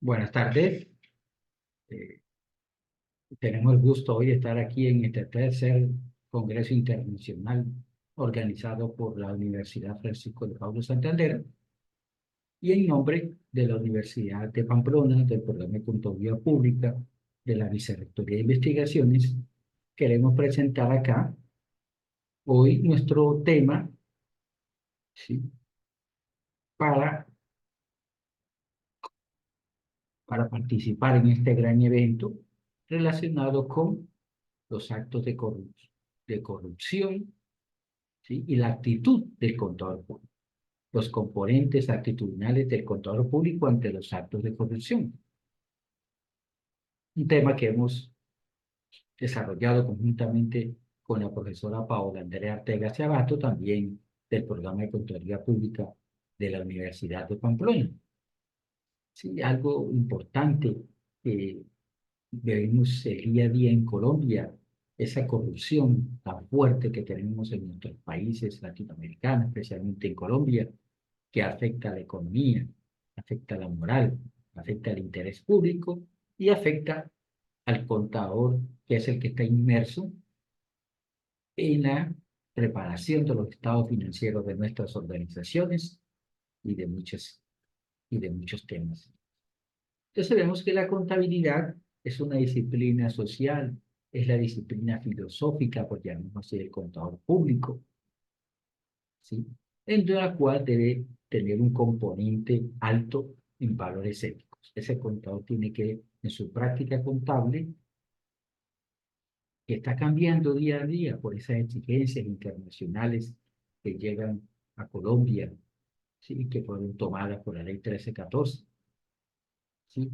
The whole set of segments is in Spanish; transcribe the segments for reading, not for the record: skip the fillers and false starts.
Buenas tardes. Eh, Tenemos el gusto hoy de estar aquí en este tercer Congreso Internacional organizado por la Universidad Francisco de Paula Santander y en nombre de la Universidad de Pamplona, del Programa de Contaduría Pública, de la Vicerrectoría de Investigaciones, queremos presentar acá hoy nuestro tema, ¿sí? para, para participar en este gran evento relacionado con los actos de corrupción, ¿sí? Y la actitud del contador público, los componentes actitudinales del contador público ante los actos de corrupción. Un tema que hemos desarrollado conjuntamente con la profesora Paola Andrea Arteaga Ciabato, también del programa de Contaduría Pública de la Universidad de Pamplona. Sí, algo importante que vemos el día a día en Colombia, esa corrupción tan fuerte que tenemos en nuestros países latinoamericanos, especialmente en Colombia, que afecta a la economía, afecta a la moral, afecta al interés público y afecta al contador, que es el que está inmerso en la preparación de los estados financieros de nuestras organizaciones y de muchos temas. Entonces vemos que la contabilidad es una disciplina social, es la disciplina filosófica, por llamarlo así, del contador público, ¿sí? En la cual debe tener un componente alto en valores éticos. Ese contador tiene que, en su práctica contable, que está cambiando día a día por esas exigencias internacionales que llegan a Colombia, ¿sí? Que fueron tomadas por la ley 1314, ¿sí?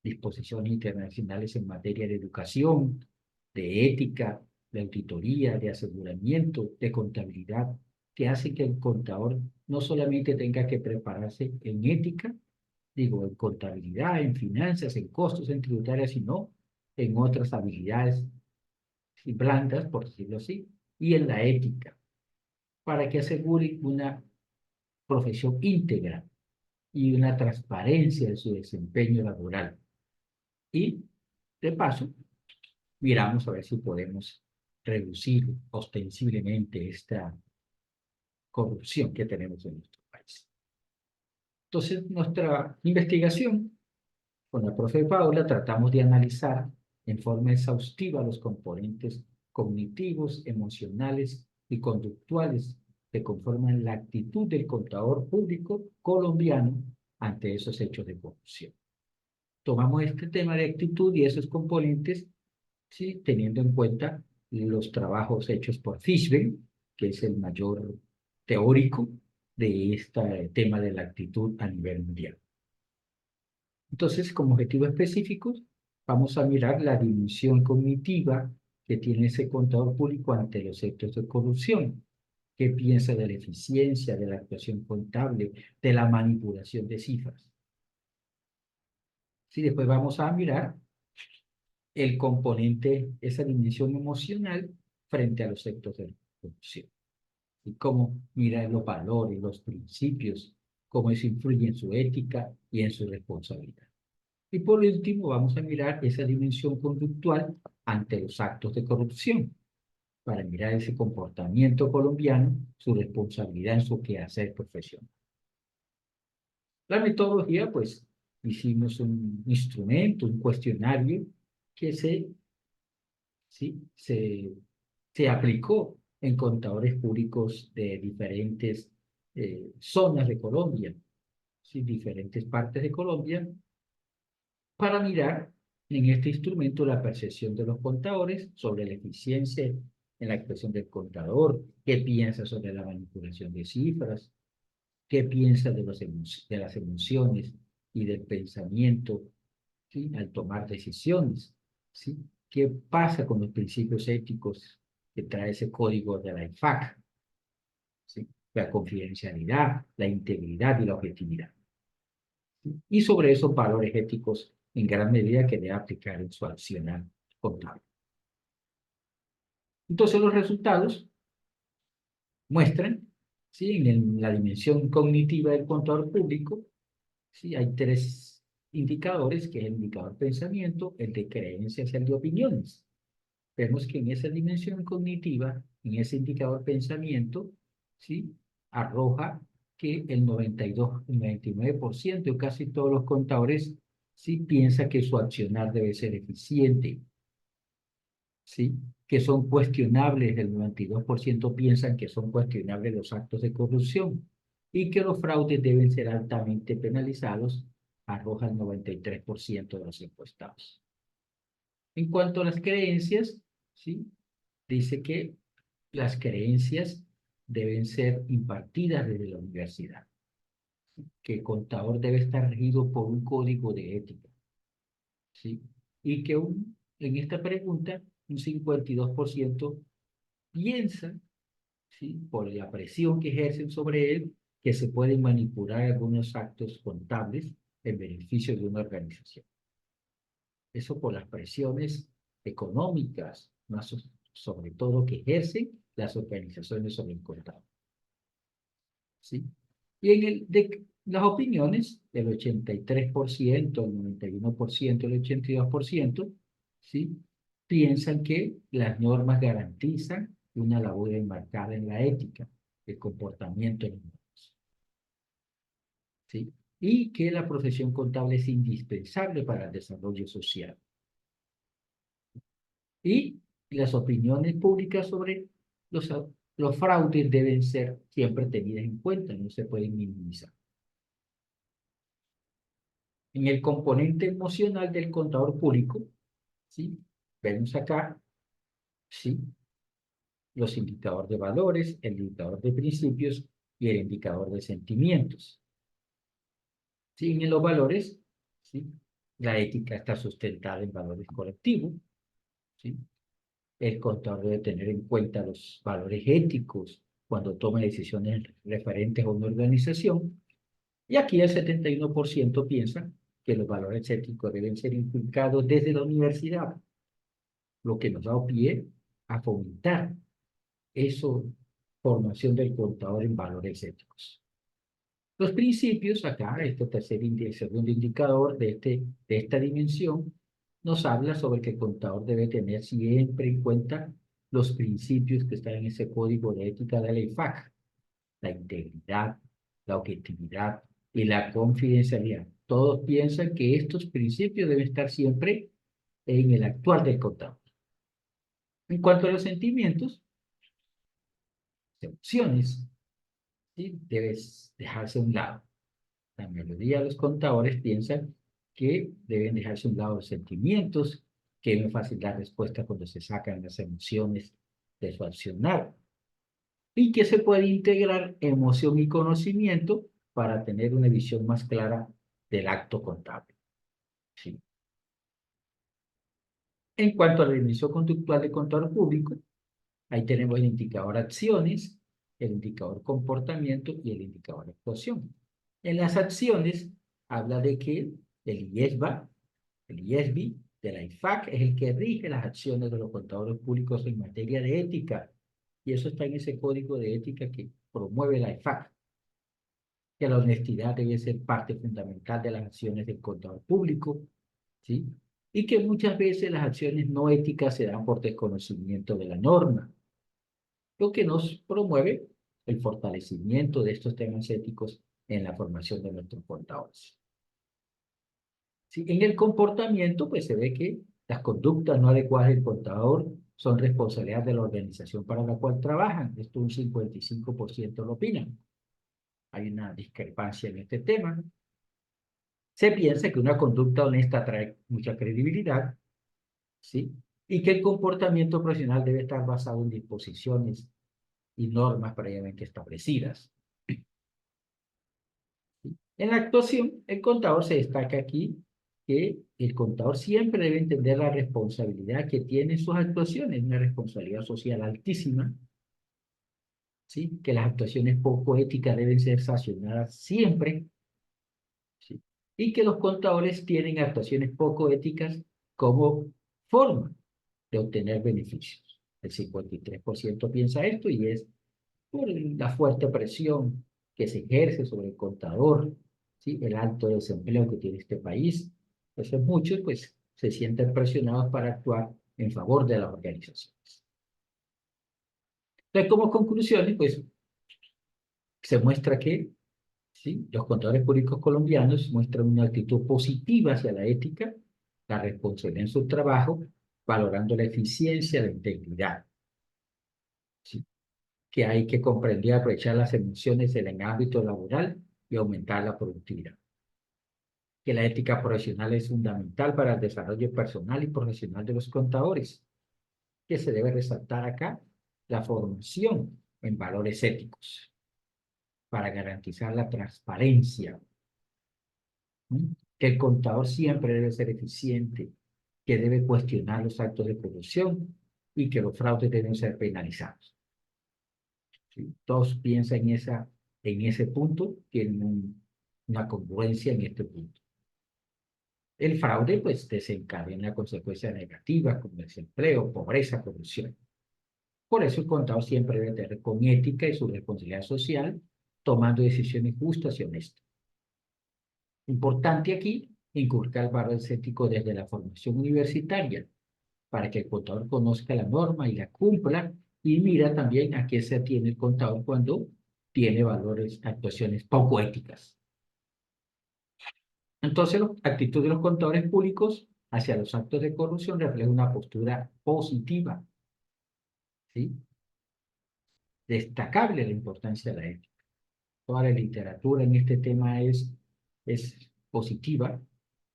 Disposiciones internacionales en materia de educación, de ética, de auditoría, de aseguramiento, de contabilidad, que hace que el contador no solamente tenga que prepararse en ética, digo, en contabilidad, en finanzas, en costos, en tributarias, sino en otras habilidades blandas, por decirlo así, y en la ética, para que asegure una profesión íntegra y una transparencia en su desempeño laboral. Y, de paso, miramos a ver si podemos reducir ostensiblemente esta corrupción que tenemos en nuestro país. Entonces, nuestra investigación con la profe Paula tratamos de analizar en forma exhaustiva los componentes cognitivos, emocionales y conductuales que conforman la actitud del contador público colombiano ante esos hechos de corrupción. Tomamos este tema de actitud y esos componentes, ¿sí? Teniendo en cuenta los trabajos hechos por Fishbein, que es el mayor teórico de este tema de la actitud a nivel mundial. Entonces, como objetivos específicos, vamos a mirar la dimensión cognitiva que tiene ese contador público ante los hechos de corrupción. ¿Qué piensa de la eficiencia, de la actuación contable, de la manipulación de cifras? Sí, después vamos a mirar el componente, esa dimensión emocional frente a los hechos de corrupción. Y cómo mirar los valores, los principios, cómo eso influye en su ética y en su responsabilidad. Y por último, vamos a mirar esa dimensión conductual ante los actos de corrupción, para mirar ese comportamiento colombiano, su responsabilidad en su quehacer profesional. La metodología, pues, hicimos un instrumento, un cuestionario que ¿sí? se aplicó en contadores públicos de diferentes zonas de Colombia, ¿sí? Diferentes partes de Colombia, para mirar en este instrumento la percepción de los contadores sobre la eficiencia en la expresión del contador, qué piensa sobre la manipulación de cifras, qué piensa de las emociones y del pensamiento, ¿sí? Al tomar decisiones, ¿sí? ¿Qué pasa con los principios éticos que trae ese código de la IFAC? ¿Sí? La confidencialidad, la integridad y la objetividad. Y sobre esos valores éticos en gran medida que debe aplicar en su accionar contable. Entonces los resultados muestran, ¿sí? En la dimensión cognitiva del contador público, ¿sí? Hay tres indicadores, que es el indicador pensamiento, el de creencias y el de opiniones. Vemos que en esa dimensión cognitiva, en ese indicador pensamiento, ¿sí? Arroja que el 92, el 99% casi todos los contadores sí piensa que su accionar debe ser eficiente, ¿sí? Que son cuestionables, el 92% piensan que son cuestionables los actos de corrupción y que los fraudes deben ser altamente penalizados, arroja el 93% de los encuestados. En cuanto a las creencias, ¿sí? Dice que las creencias deben ser impartidas desde la universidad, que el contador debe estar regido por un código de ética, ¿sí? Y que en esta pregunta un 52% piensa, ¿sí? Por la presión que ejercen sobre él, que se pueden manipular algunos actos contables en beneficio de una organización. Eso por las presiones económicas, más sobre todo que ejercen las organizaciones sobre el contador, ¿sí? Y en de las opiniones, el 83%, el 91%, el 82%, ¿sí? Piensan que las normas garantizan una labor enmarcada en la ética, el comportamiento en los, ¿sí? Y que la profesión contable es indispensable para el desarrollo social. Y las opiniones públicas sobre los, los fraudes deben ser siempre tenidas en cuenta, no se pueden minimizar. En el componente emocional del contador público, ¿sí? Vemos acá, ¿sí? Los indicadores de valores, el indicador de principios y el indicador de sentimientos. ¿Sí? En los valores, ¿sí? La ética está sustentada en valores colectivos, ¿sí? El contador debe tener en cuenta los valores éticos cuando toma decisiones referentes a una organización. Y aquí el 71% piensa que los valores éticos deben ser inculcados desde la universidad, lo que nos da pie a fomentar esa formación del contador en valores éticos. Los principios, acá, este segundo indicador de esta dimensión, nos habla sobre que el contador debe tener siempre en cuenta los principios que están en ese código de ética de la IFAC, la integridad, la objetividad y la confidencialidad. Todos piensan que estos principios deben estar siempre en el actuar del contador. En cuanto a los sentimientos, emociones, ¿sí? Debes dejarse a un lado. La mayoría de los contadores piensan que deben dejarse a un lado los sentimientos, que es muy fácil dar respuesta cuando se sacan las emociones de su accionar, y que se puede integrar emoción y conocimiento para tener una visión más clara del acto contable. ¿Sí? En cuanto a la dimensión conductual del contador público, ahí tenemos el indicador acciones, el indicador comportamiento y el indicador actuación. En las acciones, habla de que el IESBA, el IESBI, de la IFAC, es el que rige las acciones de los contadores públicos en materia de ética. Y eso está en ese código de ética que promueve la IFAC, que la honestidad debe ser parte fundamental de las acciones del contador público, ¿sí? Y que muchas veces las acciones no éticas se dan por desconocimiento de la norma, lo que nos promueve el fortalecimiento de estos temas éticos en la formación de nuestros contadores. ¿Sí? En el comportamiento, pues se ve que las conductas no adecuadas del contador son responsabilidad de la organización para la cual trabajan. Esto un 55% lo opinan. Hay una discrepancia en este tema. Se piensa que una conducta honesta trae mucha credibilidad, ¿sí? Y que el comportamiento profesional debe estar basado en disposiciones y normas previamente establecidas. En la actuación, el contador se destaca aquí que el contador siempre debe entender la responsabilidad que tiene en sus actuaciones, una responsabilidad social altísima, ¿sí? Que las actuaciones poco éticas deben ser sancionadas siempre, ¿sí? Y que los contadores tienen actuaciones poco éticas como forma de obtener beneficios. El 53% piensa esto y es por la fuerte presión que se ejerce sobre el contador, ¿sí? El alto desempleo que tiene este país. Entonces muchos pues se sienten presionados para actuar en favor de las organizaciones. Entonces, como conclusiones, pues se muestra que ¿sí? Los contadores públicos colombianos muestran una actitud positiva hacia la ética, la responsabilidad en su trabajo, valorando la eficiencia, la integridad, ¿sí? Que hay que comprender y aprovechar las emociones en el ámbito laboral y aumentar la productividad. Que la ética profesional es fundamental para el desarrollo personal y profesional de los contadores, que se debe resaltar acá la formación en valores éticos para garantizar la transparencia. ¿Mm? Que el contador siempre debe ser eficiente, que debe cuestionar los actos de corrupción y que los fraudes deben ser penalizados. ¿Sí? Todos piensan en ese punto, tienen una congruencia en este punto. El fraude, pues, desencadena consecuencias negativas como desempleo, pobreza, corrupción. Por eso el contador siempre debe tener con ética y su responsabilidad social, tomando decisiones justas y honestas. Importante aquí inculcar valores éticos desde la formación universitaria para que el contador conozca la norma y la cumpla y mira también a qué se atiene el contador cuando tiene valores, actuaciones poco éticas. Entonces, la actitud de los contadores públicos hacia los actos de corrupción refleja una postura positiva, ¿sí? Destacable la importancia de la ética. Toda la literatura en este tema es positiva,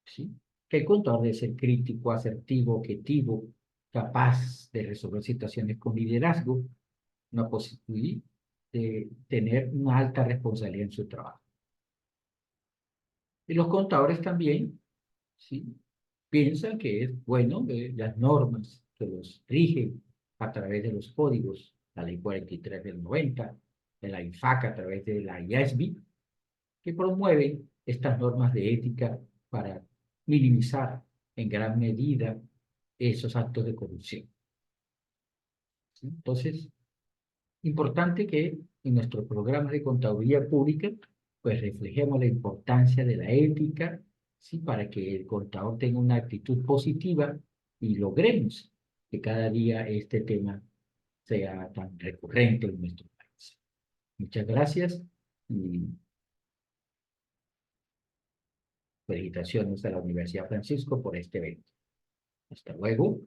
¿sí? Que el contador debe ser crítico, asertivo, objetivo, capaz de resolver situaciones con liderazgo, una posibilidad de tener una alta responsabilidad en su trabajo. Y los contadores también, ¿sí? Piensan que es bueno las normas que los rigen a través de los códigos, la ley 43 del 90, de la IFAC a través de la IASB, que promueven estas normas de ética para minimizar en gran medida esos actos de corrupción. ¿Sí? Entonces, importante que en nuestro programa de contaduría pública, pues reflejemos la importancia de la ética, ¿sí? Para que el contador tenga una actitud positiva y logremos que cada día este tema sea tan recurrente en nuestro país. Muchas gracias y felicitaciones a la Universidad Francisco por este evento. Hasta luego.